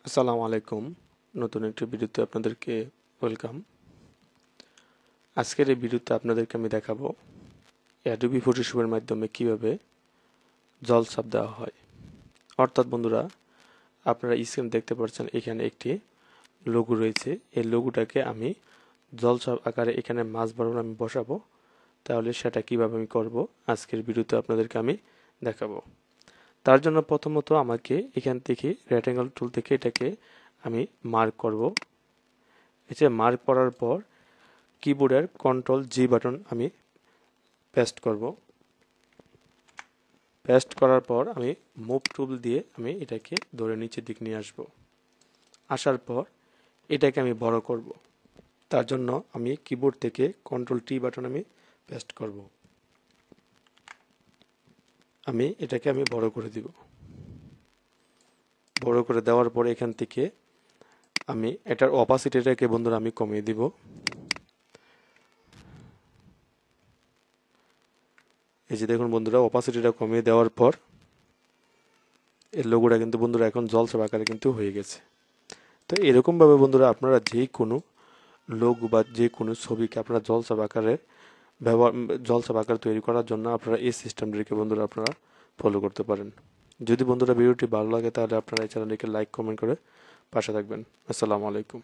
আসসালামু আলাইকুম। নতুন একটি ভিডিওতে আপনাদেরকে ওয়েলকাম। আজকের এই ভিডিওতে আপনাদেরকে আমি দেখাবো অ্যাডোবি ফটোশপের মাধ্যমে কিভাবে জলছাপ দেওয়া হয়। অর্থাৎ বন্ধুরা, আপনারা স্ক্রিন দেখতে পাচ্ছেন, এখানে একটি লোগো রয়েছে। এই লোগোটাকে আমি জলছাপ আকারে এখানে মাঝ বরাবর আমি বসাবো। তাহলে সেটা কিভাবে আমি করব আজকের ভিডিওতে আপনাদেরকে আমি দেখাবো। তার জন্য প্রথমত আমাকে এখান থেকে রেক্ট্যাঙ্গেল টুল থেকে এটাকে আমি মার্ক করব। এই যে মার্ক করার পর কিবোর্ডের কন্ট্রোল জি বাটন আমি পেস্ট করব। পেস্ট করার পর আমি মুভ টুল দিয়ে আমি এটাকে ধরে নিচের দিক নিয়ে আসব। আসার পর এটাকে আমি বড় করব। তার জন্য আমি কিবোর্ড থেকে কন্ট্রোল টি বাটন আমি পেস্ট করব। আমি এটাকে বড় করে দিব। বড় করে দেওয়ার পর এখান থেকে আমি এটার অপাসিটিটাকে বন্ধুরা আমি কমিয়ে দিব। এই যে দেখুন বন্ধুরা, অপাসিটিটা কমিয়ে দেওয়ার পর এর লোগোটা কিন্তু বন্ধুরা এখন জলছাপ আকারে কিন্তু হয়ে গেছে। তো এরকমভাবে বন্ধুরা আপনারা যে কোনো লোগো বা যে কোনো ছবিকে আপনারা জলছাপ আকার তৈরি করার জন্য আপনারা এই সিস্টেমটিকে বন্ধুরা আপনারা ফলো করতে পারেন। যদি বন্ধুরা ভিডিওটি ভালো লাগে তাহলে আপনারা এই চ্যানেলটিকে লাইক কমেন্ট করে পাশে থাকবেন। আসসালামু আলাইকুম।